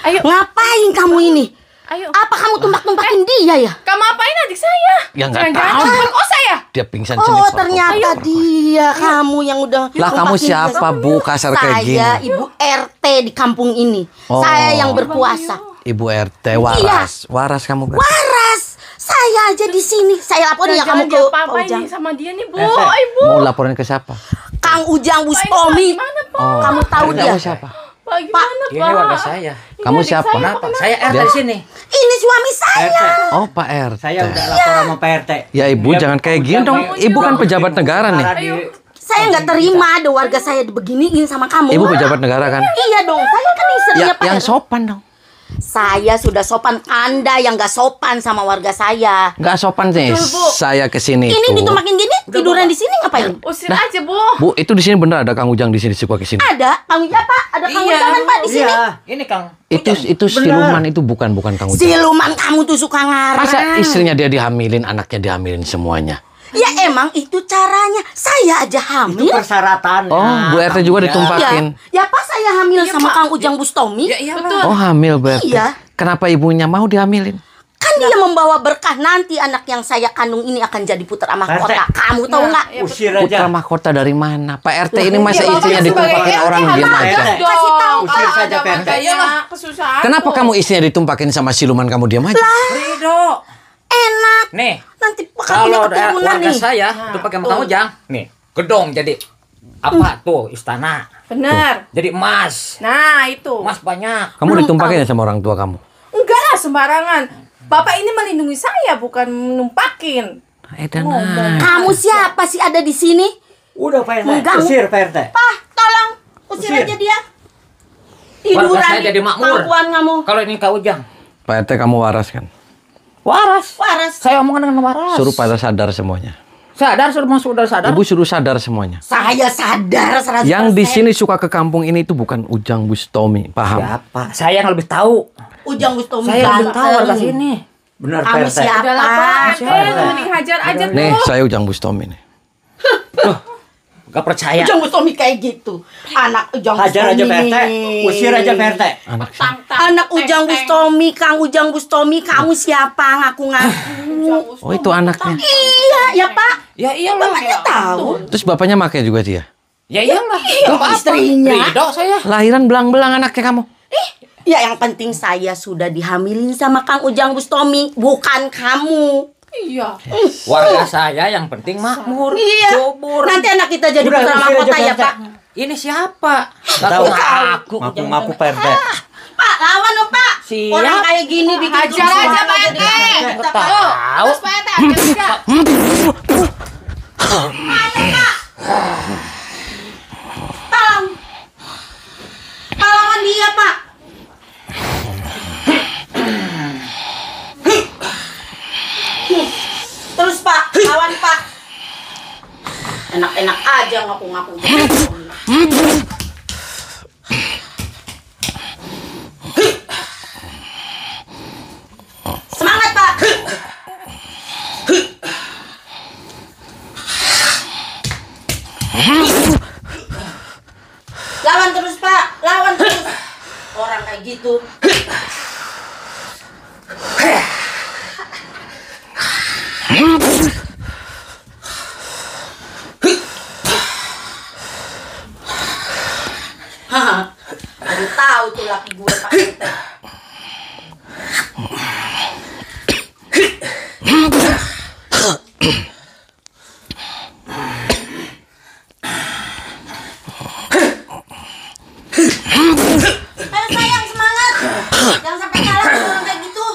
Ayo. Ngapain kamu ini? Ayo. Apa kamu tumbak-tumbakin dia ya? Kamu apain adik saya? Ya nggak Jangan-jangan tahu. perkosa ya? Dia pingsan Oh, sini. ternyata dia kamu yang udah Lah kamu tumpakin siapa dia. Bu kasar kayak gini? Saya Ibu RT di kampung ini. Oh. Saya yang berkuasa. Ibu RT waras. Waras kamu kan? Waras. Saya aja di sini. Saya laporin ya kamu ke apa Ujang. ini sama dia nih, Bu? RT. Ibu. Mau laporin ke siapa? Kang Ujang Pak, Bustomi. ini gimana, Pak? Oh. Kamu tahu dia? Kamu siapa? Pak, gimana, Ini Pak? warga saya. Kamu adik siapa? saya, Kenapa? Pak, Saya RT Dia- di sini. Ini suami saya. RT. Oh Pak RT. Saya udah lapor sama Pak RT. Ya Ibu Dia jangan kayak gini udah dong. mau- Ibu kan pejabat negara nih. Ayo. Saya nggak terima ada warga saya dibeginiin sama kamu. Ibu pejabat negara kan? Iya dong. Saya kan istrinya Ya Pak yang RT. sopan dong. Saya sudah sopan. Anda yang nggak sopan sama warga saya. Nggak sopan nih. Betul, Bu. Saya kesini Ini tuh. ditumpakin gini, tiduran di sini ngapain? Usir Nah. aja, Bu. Bu itu di sini bener ada Kang Ujang di sini suka kesini. Ada, Kang ya Pak, ada Kang Iya. Ujang kan Pak di sini. Iya, ini Kang. Itu Benar. siluman itu bukan Kang Ujang. Siluman kamu tuh suka ngarang. Masa istrinya dia dihamilin, anaknya dihamilin semuanya. Ya emang itu caranya. Saya aja Itu hamil. persyaratan. Oh, Bu RT juga ditumpakin. Ya Pak saya hamil Iya, sama Pak. Kang Ujang Bustomi. Ya iyalah. Betul. Oh hamil Bu RT. Iya. Kenapa ibunya mau dihamilin? Kan dia membawa berkah nanti anak yang saya kandung ini akan jadi putra mahkota. RT. Kamu tahu Nah, nggak? iya, Usir Putra aja. mahkota dari mana? Pak RT ini masa Iya, Bapak istrinya sebagai ditumpakin RT orang nggak diam mau aja. RT. Kasih tahu, Usir Pak, saja, ada Pak RT. makanya kesusahan. Kenapa Bu. kamu istrinya ditumpakin sama siluman kamu diam aja? Ridho. Enak. Nih, Nanti bakal punya kalau keturunan warga nih. saya tuh pakai Kang Ujang. Nih, gedong jadi apa tuh istana. Benar. Jadi emas. Nah, itu. Emas banyak. Kamu ditumpakin ya sama orang tua kamu? Enggak lah, sembarangan. Bapak ini melindungi saya, bukan numpakin. Edan. Kamu siapa sih ada di sini? Udah Pak RT. Mengganggu. Usir Pak RT. Pak, tolong usir Usir. aja dia. Warga saya jadi makmur. Pangkuan kamu. Kalau ini Kang Ujang. Pak RT kamu waras kan? Waras. Waras. Saya omongan dengan waras. Suruh pada sadar semuanya. Sadar, sudah masuk udah sadar. Ibu suruh sadar semuanya. Saya sadar 100%. Yang di sini suka ke kampung ini itu bukan Ujang Bustomi, paham? Siapa? Saya yang lebih tahu. Ujang Bustomi Saya lebih tahu warga ganteng. sini. Benar Kamu Pak RT. siapa? Udah lah, Pak. Siapa? Mending hajar aja Nih, tuh. saya Ujang Bustomi nih. Gak percaya. Ujang Bustomi kayak gitu. Anak Ujang Hajar aja Bustomi. Pak RT. Usir aja Pak RT. Anak saya. Anak Ujang Bustomi, Kang Ujang Bustomi, kamu siapa ngaku-ngaku? Oh itu anaknya. Iya, ya Pak. Ya iyalah. Bapaknya tahu. Terus bapaknya pakai juga dia. Ya iyalah. Iya, istrinya. Ridho saya. Lahiran belang-belang anaknya kamu. Ya yang penting saya sudah dihamilin sama Kang Ujang Bustomi, bukan kamu. Iya. Warga saya yang penting makmur. Iya. Subur. Nanti anak kita jadi Udah, putra usir mahkota aja, ya Pak RT. Pak. Ini siapa? Tahu. Ngaku. Ngaku-ngaku Pak RT. Pak, lawan dong Pak. Siap. Orang kayak gini bikin Hajar aja, Pak RT. Tahu. Terus Pak RT, hajar aja. Tolong. Tolongan dia Pak. Terus Pak, lawan Pak. Enak-enak aja ngaku-ngaku. Semangat Pak. Lawan terus Pak, lawan terus. Orang kayak gitu. Haha, baru tahu tuh laki gue Pak RT. Ayo sayang semangat, jangan sampai kalah sama orang kayak gitu.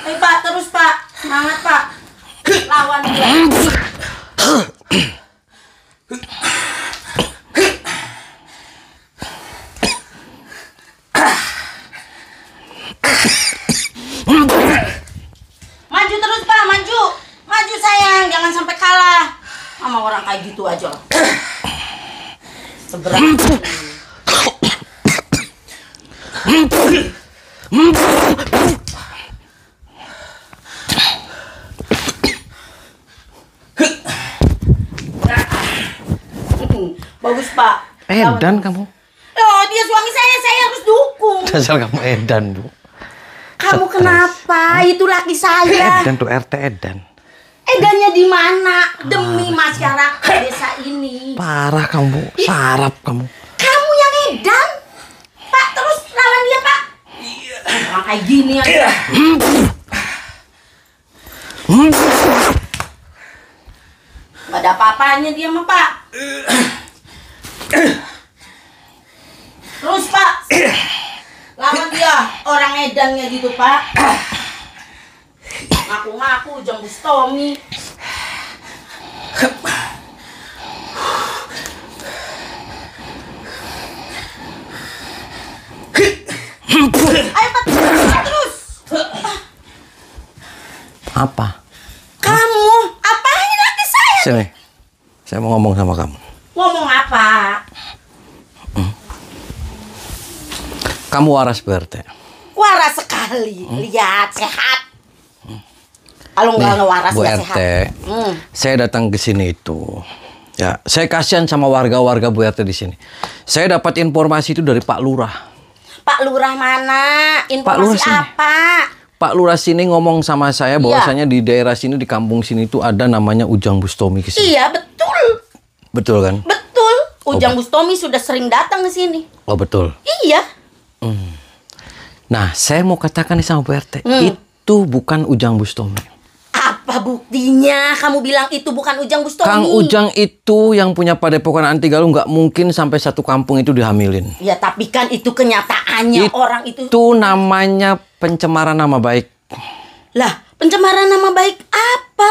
Ayo Pak, terus Pak, semangat Pak, lawan dia. Maju terus Pak, maju. Maju sayang, jangan sampai kalah. Sama orang kayak gitu aja. Seberang. Bagus, Pak. Edan kamu. Oh, dia suami saya harus dukung. Dasar kamu edan, Bu. Kamu Stres. kenapa? Itu laki saya. Edan tuh RT edan. Edannya di mana? Demi masyarakat desa ini. Parah kamu, Bu. Sarap kamu. Kamu yang edan. Pak, terus lawan dia, Pak. Orang kayak gini aja. Gak ada apa-apanya dia mah, Pak. Terus, Pak. Lawan dia. Orang edannya gitu, Pak. Ngaku-ngaku Ujang Bustomi. Ayo, Pak, terus. Apa? Kamu, apain laki saya? Sini. Saya mau ngomong sama kamu. Ngomong apa? Kamu waras Bu RT. Waras sekali. Lihat, sehat. Kalau nggak waras Bu nggak RT, sehat. saya datang ke sini itu. Ya, saya kasihan sama warga-warga Bu RT di sini. Saya dapat informasi itu dari Pak Lurah. Pak Lurah mana? Pak Lurah Informasi sini. apa? Pak Lurah sini ngomong sama saya bahwasanya di daerah sini, di kampung sini itu ada namanya Ujang Bustomi ke sini. Iya, betul. Betul kan? Betul. Ujang Bustomi sudah sering datang ke sini. Oh betul. Iya. Nah, saya mau katakan nih sama Bu RT, itu bukan Ujang Bustomi. Apa buktinya? Kamu bilang itu bukan Ujang Bustomi. Kang Ujang itu yang punya Padepokan Anti Galuh, nggak mungkin sampai satu kampung itu dihamilin. Ya, tapi kan itu kenyataannya. Orang itu. Itu namanya pencemaran nama baik. Lah, pencemaran nama baik apa?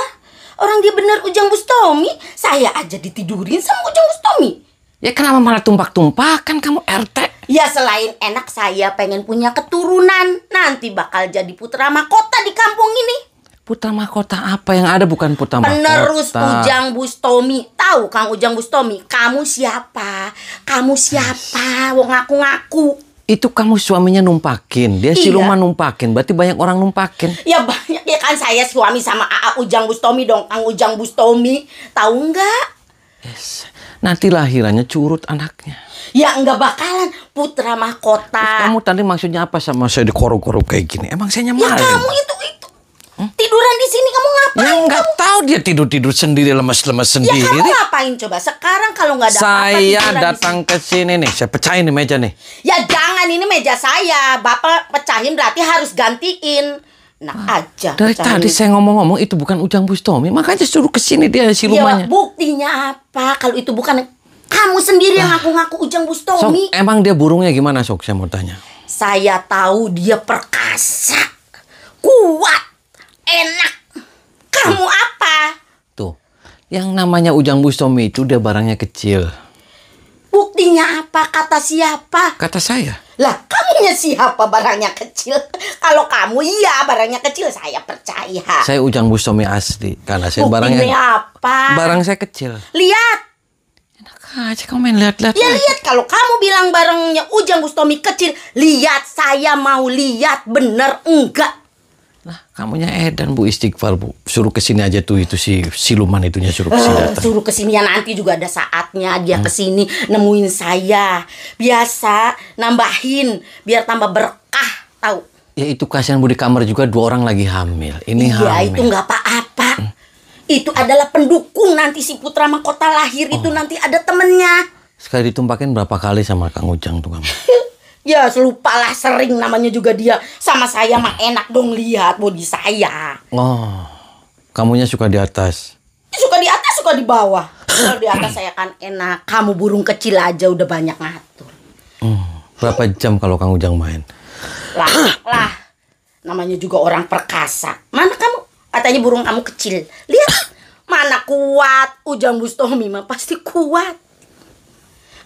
Orang dia benar Ujang Bustomi. Saya aja ditidurin sama Ujang Bustomi. Ya kenapa malah tumpak-tumpakan kamu RT? Ya selain enak, saya pengen punya keturunan. Nanti bakal jadi putra mahkota di kampung ini. Putra mahkota apa yang ada bukan putra mahkota? Penerus Ujang Bustomi. Tahu Kang Ujang Bustomi? Kamu siapa? Kamu siapa? Wong ngaku-ngaku. Itu kamu suaminya numpakin. Dia Iya. siluman numpakin. Berarti banyak orang numpakin. Ya banyak ya kan, saya suami sama AA Ujang Bustomi dong. Kang Ujang Bustomi. Tahu nggak? Yes. Nanti lahirannya curut anaknya. Ya nggak bakalan putra mahkota. Kamu tadi maksudnya apa sama saya dikorok-korok kayak gini? Emang saya Ya nyamarin? kamu itu. Tiduran di sini kamu ngapain? Ya nggak tahu, dia tidur-tidur sendiri, lemes-lemes Ya sendiri. kamu ngapain coba? Sekarang kalau nggak ada apa-apa Saya tiduran di datang ke sini nih, saya pecahin nih meja nih. Ya jangan, ini meja saya. Bapak pecahin berarti harus gantiin. Nah aja. Dari pecahin. tadi saya ngomong-ngomong itu bukan Ujang Bustomi, makanya suruh ke sini dia Ya silumannya. buktinya apa? Kalau itu bukan kamu sendiri yang ngaku-ngaku Ujang Sok, Bustomi. emang dia burungnya gimana Sok? Saya mau tanya. Saya tahu dia perkasa, kuat, enak. Kamu apa? Tuh, yang namanya Ujang Bustomi itu dia barangnya kecil. Buktinya apa? Kata siapa? Kata saya. Lah, kamunya siapa barangnya kecil? Kalau kamu iya barangnya kecil, saya percaya. Saya Ujang Bustomi asli karena saya Buktinya barangnya apa? barang saya kecil. Lihat. Enak aja kamu main lihat-lihat. Ya aja. lihat, kalau kamu bilang barangnya Ujang Bustomi kecil, lihat, saya mau lihat bener enggak. Lah, kamunya edan Bu, istighfar Bu. Suruh ke sini aja tuh itu si siluman itunya suruh ke sini datang. Suruh kesini ya, nanti juga ada saatnya dia kesini nemuin saya. Biasa nambahin biar tambah berkah, tahu? Ya itu kasihan Bu, di kamar juga 2 orang lagi hamil. Ini Iya, hamil. itu nggak apa-apa. Itu adalah pendukung, nanti si putra mahkota lahir itu nanti ada temennya. Sekali ditumpakin berapa kali sama Kang Ujang tuh kamu? Ya lupalah, sering namanya juga dia. Sama saya mah enak dong, lihat body saya. Oh, kamunya suka di atas. Suka di atas, suka di bawah. Kalau di atas saya kan enak. Kamu burung kecil aja udah banyak ngatur. Berapa jam kalau Kang Ujang main? Lah. Namanya juga orang perkasa. Mana kamu? Katanya burung kamu kecil. Lihat. Mana kuat. Ujang Bustomi mah pasti kuat.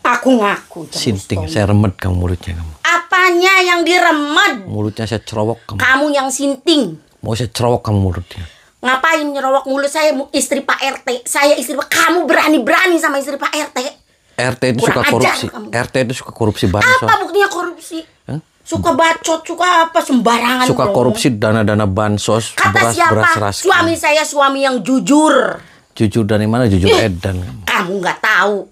Aku ngaku Ujang Sinting, Bustomi. saya remet kamu mulutnya kamu. Apanya yang diremed? Mulutnya saya cerowok kamu. Kamu yang sinting. Mau saya cerowok kamu mulutnya. Ngapain nyerowok mulut? Saya istri Pak RT. Saya istri Pak. Kamu berani-berani sama istri Pak RT. RT itu Kurang suka ajar korupsi. kamu. RT itu suka korupsi bansos. Apa buktinya korupsi? Hah? Suka bacot, suka apa sembarangan. Suka dong. korupsi dana-dana bansos, Kata siapa? beras. Suami saya suami yang jujur. Jujur dari mana? Jujur edan. Kamu nggak tahu.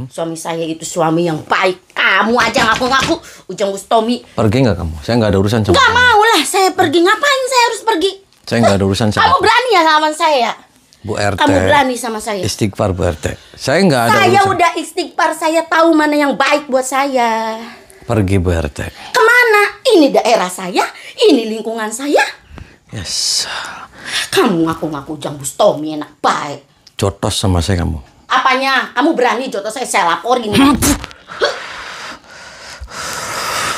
Suami saya itu suami yang baik. Kamu aja ngaku-ngaku Ujang Bustomi. Pergi nggak kamu? Saya nggak ada urusan sama Nggak kamu. mau lah saya pergi. Ngapain saya harus pergi? Saya nggak ada urusan sama Kamu berani ya sama saya? Bu RT. Kamu berani sama saya? Istighfar Bu RT. Saya nggak ada Saya urusan. udah istighfar. Saya tahu mana yang baik buat saya. Pergi Bu RT. Kemana? Ini daerah saya. Ini lingkungan saya. Yes. Kamu ngaku-ngaku Ujang Bustomi enak baik. Jotos sama saya kamu. Apanya? Kamu berani jotos saya laporin.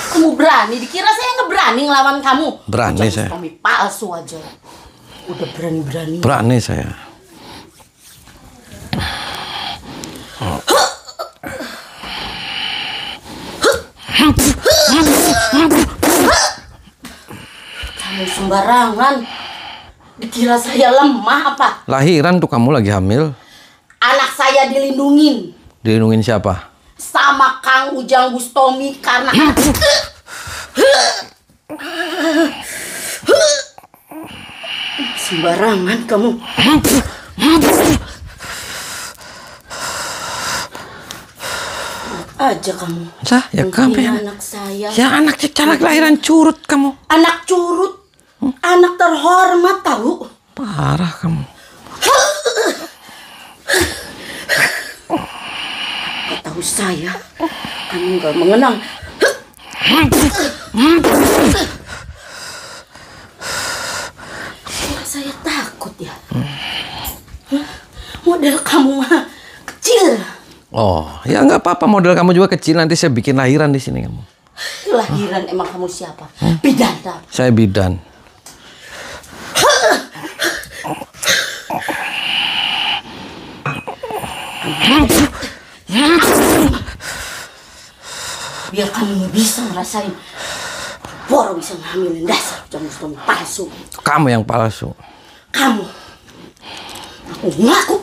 Kamu berani? Dikira saya nggak berani ngelawan kamu? Berani Ujang saya. Bustomi palsu aja. Udah berani-berani. Berani saya. Kamu sembarangan. Dikira saya lemah apa? Lahiran tuh kamu lagi hamil. Anak saya dilindungin Dilindungin siapa? sama Kang Ujang Bustomi karena sembarangan kamu. Aja kamu. Sah, ya kamu ya. Anak saya. Ya anak cacat lahiran curut kamu. Anak curut. Anak terhormat tahu. Parah kamu. Gak tahu saya. Kamu gak mengenal. Kok saya takut ya? Model kamu mah kecil. Oh, ya nggak apa-apa, model kamu juga kecil, nanti saya bikin lahiran di sini kamu. Lahiran emang kamu siapa? Bidanta. Saya bidan. Biar kamu bisa ngerasain. Boro bisa ngambilin dasar Ujang palsu. Kamu yang palsu. Kamu. Aku ngaku.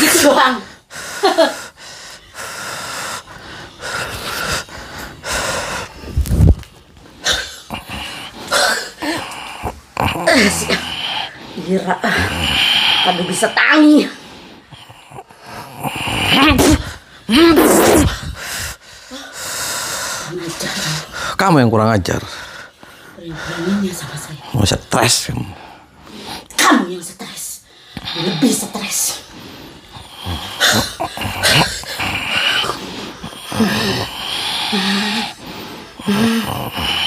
Gitu doang. Kira kamu bisa tangi. Kamu yang kurang ajar. Berani-beraninya sama saya. Mau stres kamu. Kamu yang stres. Lebih stres.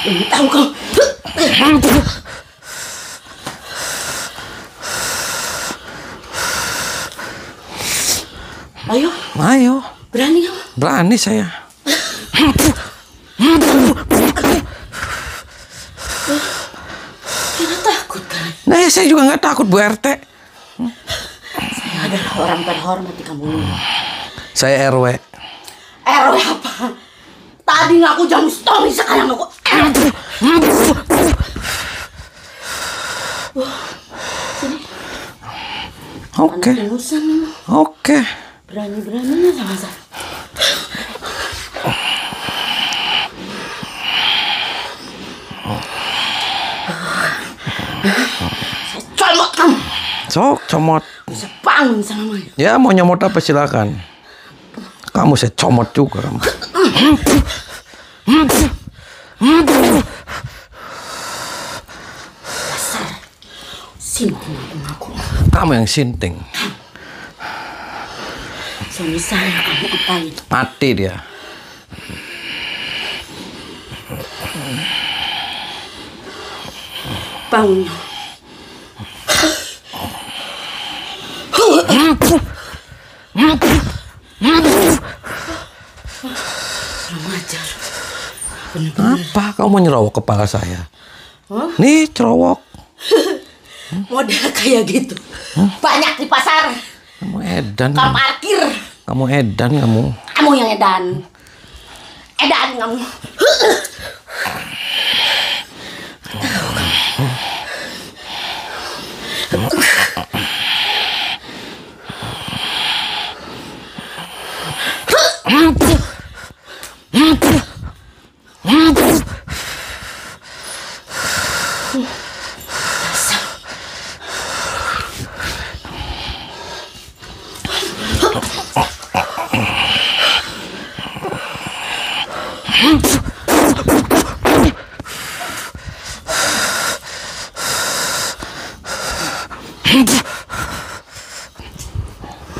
Ini tahu kamu. Ayo, Ayo, berani kamu. berani saya. Kira takut kan? Nah, ya saya juga nggak takut Bu RT. Saya adalah orang terhormat di kampung ini. Saya RW. RW apa? Tadi ngaku Ujang Bustomi, sekarang ngaku RW. Oke, Anak ingusan memang. oke. Berani-beraninya sama saya. Saya colok kamu. Sok, comot. Bisa bangun sama Maya. Ya mau nyomot apa silakan. Kamu saya comot juga kamu. Dasar. Sinting aku. Kamu yang sinting. Suami saya kamu apain? Mati dia. Bangun. Kurang ajar. Bener-bener. Apa? Kamu mau nyerowok kepala saya? Hah? Nih, cerowok. Model kayak gitu. Banyak di pasar. Kamu edan. Kamu parkir. Kamu edan kamu. Kamu yang edan. Edan kamu.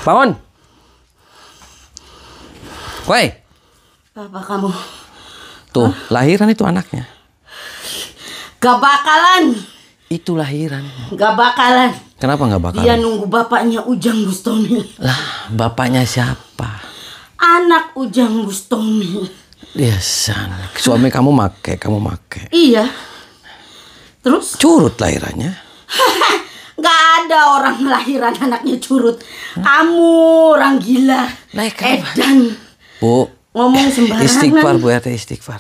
Bangun. Woi. Apa kamu? Tuh, lahiran itu anaknya. Gak bakalan. Itu lahiran. Gak bakalan. Kenapa nggak bakalan? Dia nunggu bapaknya Ujang Bustami. Lah, bapaknya siapa? Anak Ujang Bustami. Dia sana. Suami kamu make. Iya. Terus? Curut lahirannya. Gak ada orang lahiran anaknya curut. Kamu orang gila. Edan. Bu, Ngomong sembarangan. istighfar Bu RT, istighfar.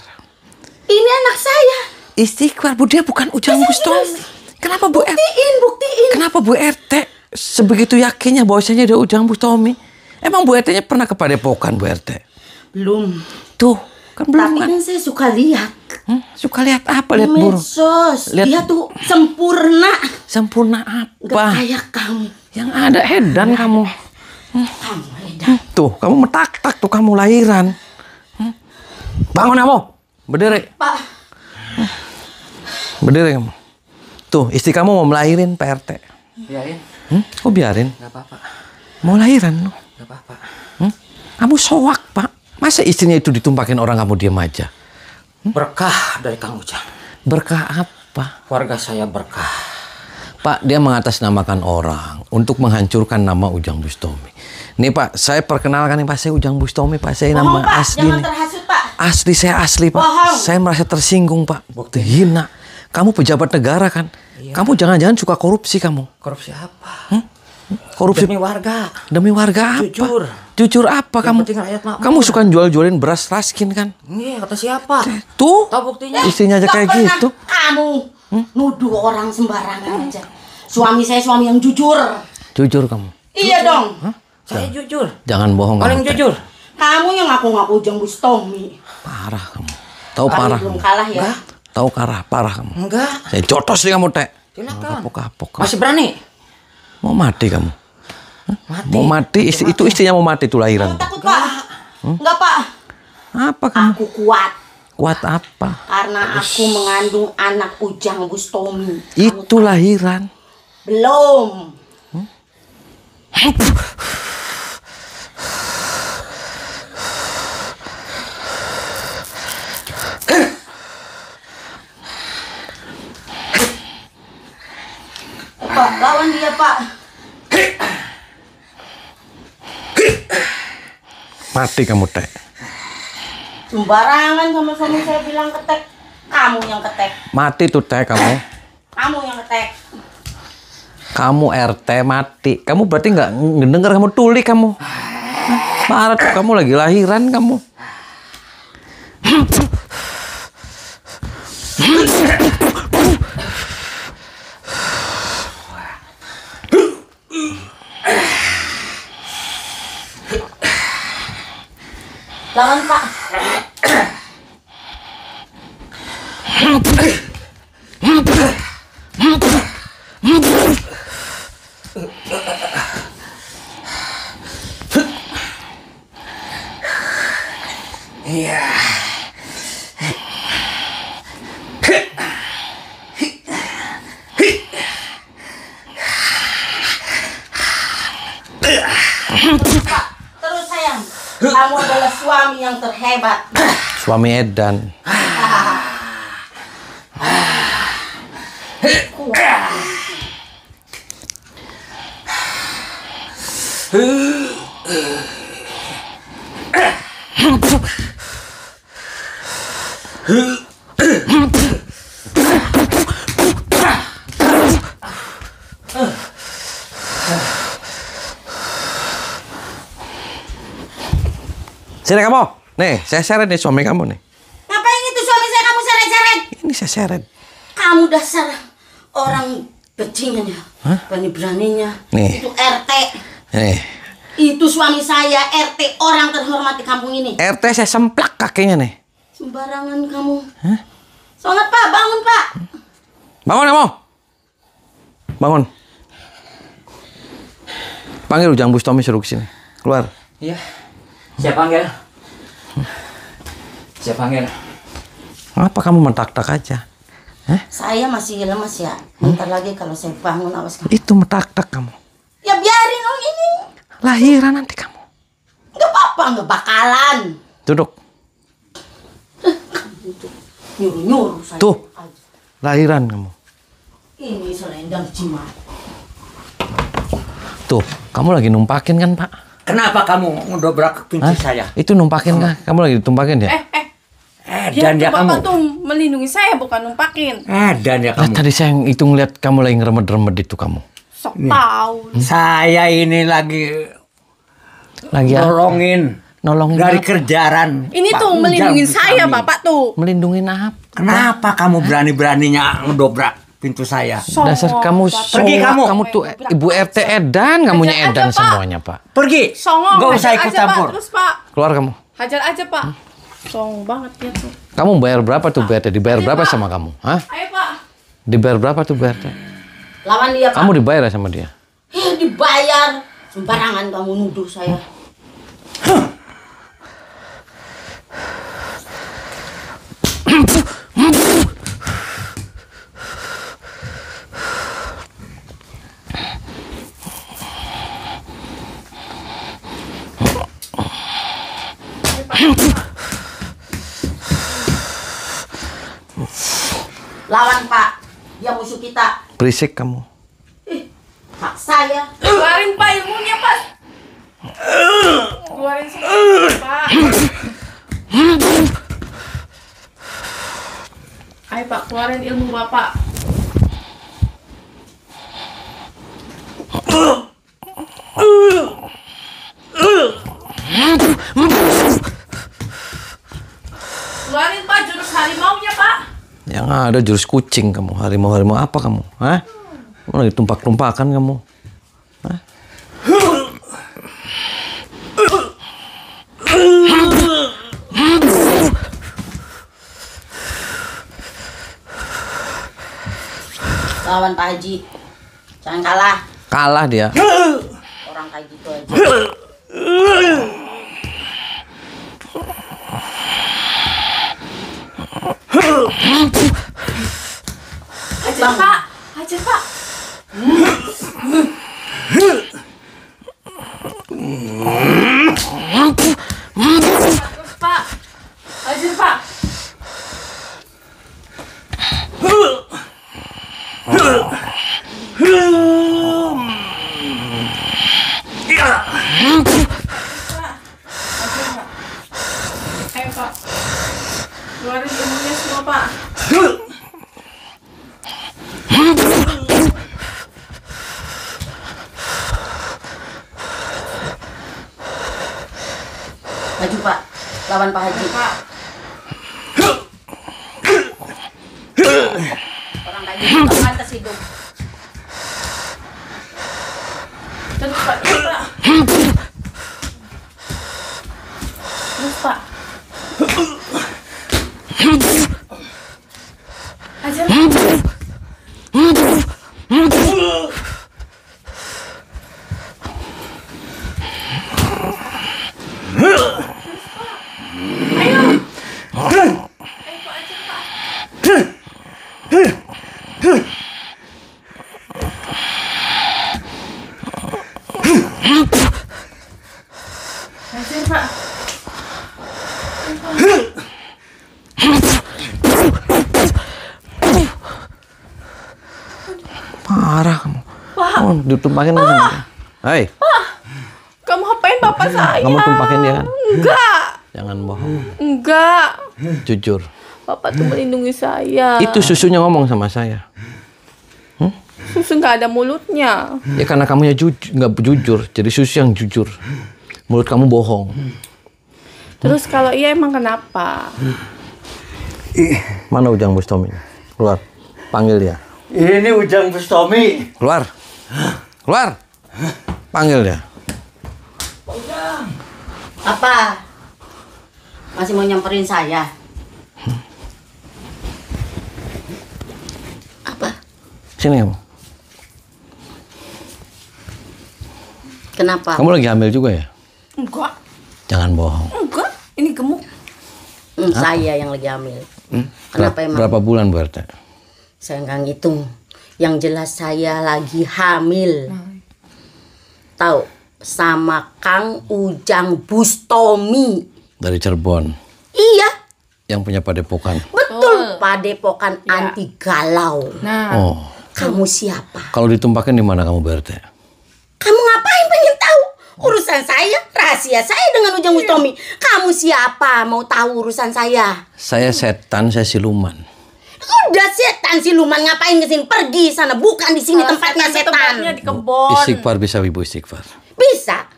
Ini anak saya. Istighfar Bu, dia bukan Ujang Bustami. Kenapa Bu RT? Buktiin. Kenapa Bu RT sebegitu yakinnya bahwasanya dia Ujang Bustami? Emang Bu RT-nya pernah ke Padepokan Bu RT? Belum. Tuh, kan belum Tapi kan? kan saya suka lihat. Suka lihat apa? Lihat burung. Medsos. Lihat- Dia tuh sempurna. Sempurna Gak apa? kayak kamu. Yang ada edan kamu. Kamu Edan. Tuh, kamu metak-tak tuh kamu lahiran. Bangun kamu. Berdiri. Pak. Berdiri kamu. Tuh, istri kamu mau melahirin Pak RT. Biarin. Kok biarin? Gak apa-apa. Mau lahiran loh. Gak apa-apa. Kamu soak, Pak. Masa istrinya itu ditumpakin orang kamu diam aja? Berkah dari Kang Ujang. Berkah apa? Keluarga saya berkah. Pak, dia mengatasnamakan orang untuk menghancurkan nama Ujang Bustami. Nih Pak, saya perkenalkan nih Pak, saya Ujang Bustami Pak. Saya Bohong, nama Pak. asli Jangan nih. terhasut, Pak. Asli, saya asli Pak. Bohong. Saya merasa tersinggung Pak. Hina. Kamu pejabat negara kan? Kamu jangan-jangan suka korupsi kamu. Korupsi apa? Korupsi Demi warga. demi warga apa? Jujur. Jujur apa Yang kamu? penting rakyat makmur. Kamu suka jual-jualin beras raskin kan? Iya, kata siapa? Tuh, Tahu buktinya? istrinya aja Gak kayak pernah gitu. Kamu nuduh orang sembarangan aja. Suami saya suami yang jujur. Jujur kamu. Iya dong. Saya jujur. Jangan bohong Paling kamu, Teh. jujur. Kamu yang ngaku-ngaku Ujang Bustami. Parah kamu. Tahu Paling parah belum kamu. kalah ya. Tahu parah kamu. Enggak. Saya jotos nih kamu, Teh. Silakan. Kapok-kapok kamu. Masih berani? Mau mati kamu. Mati. Mau mati, itu istrinya mau mati tuh lahiran. Kamu takut, Pak? Enggak, Pak. Apa kamu? Aku kuat. Kuat apa? Karena aku mengandung anak Ujang Bustami. Itu lahiran. Belum. Pak, lawan dia, Pak. Mati kamu, Teh. Sembarangan sama suami saya bilang ketek. Kamu yang ketek. Mati tuh, Teh, kamu. Kamu yang ketek. Kamu RT mati. Kamu berarti nggak ngedenger kamu tuli kamu. Parah tuh, kamu lagi lahiran kamu. Lawan, Pak. Iya. Pak, terus sayang. Kamu adalah suami yang terhebat. Suami Edan. Sini kamu. Nih, saya seret nih suami kamu nih. Ngapain itu suami saya kamu seret-seret? Ini saya seret. Kamu dasar orang bajingan ya. Berani-beraninya. Nih. Itu RT. Nih, Itu suami saya, RT, orang terhormat di kampung ini. RT saya semplak kakinya nih. Sembarangan kamu. Hah? Semangat Pak, bangun Pak. Bangun kamu. Bangun. Panggil Ujang Bustomi suruh kesini. Keluar. Iya. Siap panggil. Siap panggil. Apa kamu mentak-tak aja? Saya masih lemas ya. Bentar lagi kalau saya bangun, awas kamu. Itu mentak-tak kamu. Ya biarin oh ini. Lahiran nanti kamu. Nggak apa-apa, nggak bakalan. Duduk. Nyuruh-nyuruh saya. Tuh. Lahiran kamu. Ini selendang jimat. Tuh, kamu lagi numpakin kan, Pak? Kenapa kamu ngedobrak pintu saya? Itu numpakin kah? Kamu lagi ditumpakin ya? Dan ya kamu. Bapak tuh melindungi saya bukan numpakin. Dan ya Lah, kamu. tadi saya itu ngeliat kamu lagi ngeremed-remed itu kamu. Sok tahu. Saya ini lagi Lagi nolongin dari apa? kerjaan. Ini Pak tuh Ujang melindungi Bustomi. saya Bapak tuh. Melindungi apa? Kenapa kamu berani-beraninya ngedobrak pintu saya? Dasar kamu Pergi kamu. Kamu tuh Ibu RT edan, kamunya Hajar edan aja, Pak. semuanya, Pak. Pergi. Songong. Gak usah hajar ikut aja, campur. Pak. Terus Pak. Keluar kamu. Hajar aja Pak. Song banget dia tuh. Kamu bayar berapa tuh BRT? Dibayar Ayo, berapa Pak. sama kamu? Hah? Ayo Pak. Dibayar berapa tuh BRT? Lawan dia Pak. Kamu dibayar ya sama dia? Dibayar. Sembarangan kamu nuduh saya. Lawan Pak. Dia musuh kita. Berisik kamu. Hak saya. Keluarin Pak ilmunya Pak. Keluarin semua Pak. Ayo Pak, keluarin ilmu Bapak. Keluarin Pak jurus harimaunya Pak. Yang ada jurus kucing kamu. Harimau-harimau apa kamu? Hah? Kamu lagi tumpak-tumpakan kamu. Hah? Lawan Pak Haji. Jangan kalah. Kalah dia. Orang kayak gitu aja. Hajar Pak. Hajar Pak. Terus Pak. Hajar Pak. Ayo Pak. Keluarin ilmunya semua Pak. Maju Pak. Lawan Pak Haji. Pak. Orang kayak gitu nggak pantas hidup. Terus Pak. Terus Pak. Terus Pak. Hajar Pak. Ayo. Ayo Pak, ajar Pak. Hajar Pak. Parah kamu. Pak. Oh, ditumpakin aja sama dia. Hei, Kamu apain bapak saya? kamu tumpakin dia kan? Enggak. Jangan bohong. Enggak. Jujur. Bapak tuh melindungi saya. Itu susunya ngomong sama saya. Susu nggak ada mulutnya. Ya karena kamunya nggak jujur. Jadi susu yang jujur. Mulut kamu bohong. Terus kalau iya emang kenapa? Mana Ujang Bustomi? Keluar. Panggil dia. Ini Ujang Bustomi. Keluar. Keluar. Panggil dia. Apa? Masih mau nyamperin saya? Apa? Sini kamu. Kenapa? Kamu lagi hamil juga ya? Enggak. Jangan bohong. Enggak. Ini gemuk. Saya yang lagi hamil. Kenapa emang? Berapa bulan Bu RT? Saya nggak ngitung. Yang jelas saya lagi hamil. Tahu? Sama Kang Ujang Bustomi. Dari Cirebon. Iya, Yang punya padepokan. betul. Padepokan anti galau. Nah. Oh. Kamu siapa? Kalau ditumpahkan di mana kamu Bu RT? Kamu ngapain pengen tahu? Urusan saya, rahasia saya dengan Ujang Bustomi. Kamu siapa? Mau tahu urusan saya? Saya setan, saya siluman. Udah setan siluman, ngapain kesini? Pergi sana, bukan di sini tempatnya setan. Tempatnya di kebon. Istighfar bisa Ibu istighfar. Bisa,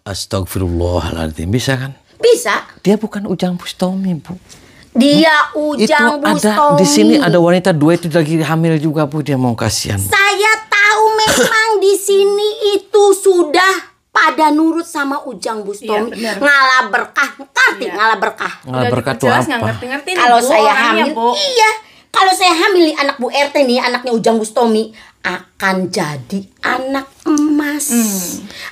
Astagfirullahaladzim. Bisa kan? bisa. Dia bukan Ujang Bustomi, Bu. Dia Itu Ujang ada Bustomi. di sini ada wanita dua itu lagi hamil juga, Bu. Dia mau kasihan. Saya tahu memang di sini itu sudah pada nurut sama Ujang Bustomi. Iya, benar. Ngalah berkah, ngerti ngalah berkah. Ngalah Udah berkat tuh jelas nggak apa? ngerti-ngerti nih, Kalau Bu, saya orangnya, hamil, Bu. iya. Kalau saya hamil nih anak Bu RT nih, anaknya Ujang Bustomi akan jadi anak emas.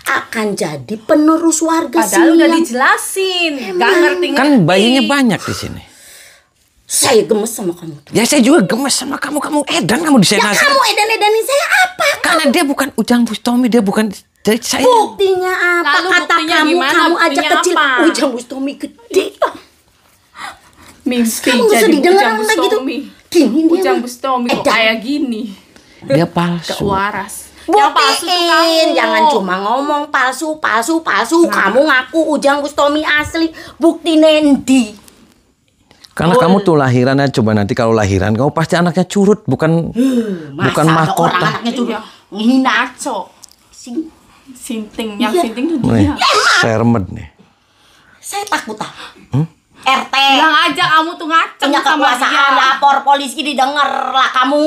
Akan jadi penerus warga Padahal sini. udah dijelasin. Nggak ngerti-ngerti. Kan bayinya banyak di sini. Saya gemes sama kamu. Ya saya juga gemes sama kamu. Kamu edan kamu di Ya sana. kamu edan-edanin saya apa? Karena dia bukan Ujang Bustomi, dia bukan dari saya. Buktinya apa? Lalu Kata buktinya kamu, gimana? kamu aja Buktinya kecil. apa? Ujang Bustomi gede. Mimpi Kamu jadi sedih dengar Ujang orang gitu. Bustomi. Gini dia Ujang mah. Bustomi kok Edan. kayak gini. Dia palsu. Kewaras. Yang palsu tuh Buktiin, kamu. jangan cuma ngomong palsu. Kamu ngaku Ujang Bustomi asli. Bukti nendi. Karena kamu tuh lahirannya coba nanti kalau lahiran kamu pasti anaknya curut, bukan bukan Masa ada orang mahkota. anaknya curut Iya. ngehina. Ngaco. Sing- Sinting. Yang Iya. sinting tuh Nih, dia. saya remet nih. Saya takut ah. RT Bilang aja kamu tuh ngaceng punya sama kekuasaan, dia. lapor polisi didengar lah kamu.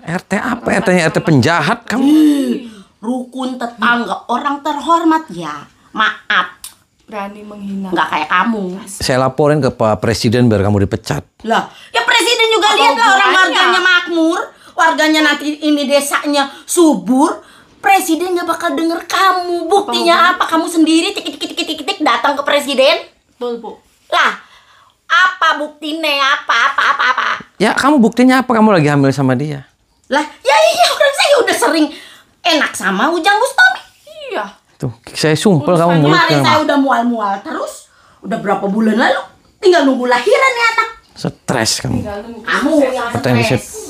RT apa? RT-nya RT penjahat kamu. Rukun tetangga, orang terhormat ya. Maaf, Berani menghina. nggak kayak kamu. Saya laporin ke Pak Presiden biar kamu dipecat. Lah, ya presiden juga Apa lihat lah orang hubungannya? warganya makmur, warganya nanti ini desanya subur. Presiden gak bakal denger kamu. Buktinya apa? Kamu sendiri tik datang ke presiden. Betul, Bu. Lah, apa buktinya? Apa? Ya kamu buktinya apa? Kamu lagi hamil sama dia. Lah, ya iya orang saya udah sering enak sama Ujang Bustomi. Iya. Tuh, saya sumpel kamu Kemarin saya mulutnya. udah mual-mual terus. Udah berapa bulan lalu? Tinggal nunggu lahiran nih anak. Stres kamu. Kamu yang Katanya stres.